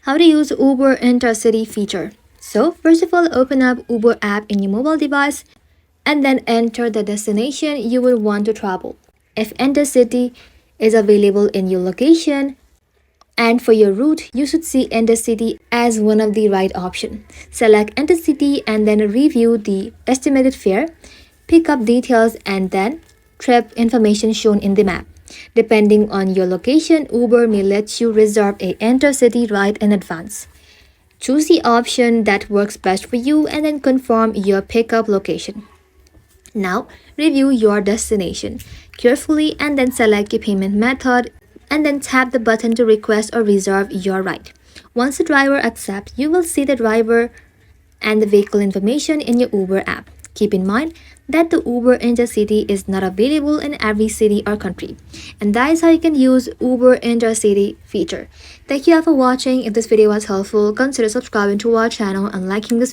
How to use Uber Intercity feature. So first of all, open up Uber app in your mobile device and then enter the destination you will want to travel. If Intercity is available in your location and for your route, you should see Intercity as one of the right option. Select Intercity and then review the estimated fare, pick up details and then trip information shown in the map. Depending on your location, Uber may let you reserve a intercity ride in advance. Choose the option that works best for you and then confirm your pickup location. Now, review your destination carefully and then select your payment method and then tap the button to request or reserve your ride. Once the driver accepts, you will see the driver and the vehicle information in your Uber app. Keep in mind that the Uber Intercity is not available in every city or country. And that is how you can use Uber Intercity feature. Thank you all for watching. If this video was helpful, consider subscribing to our channel and liking this video.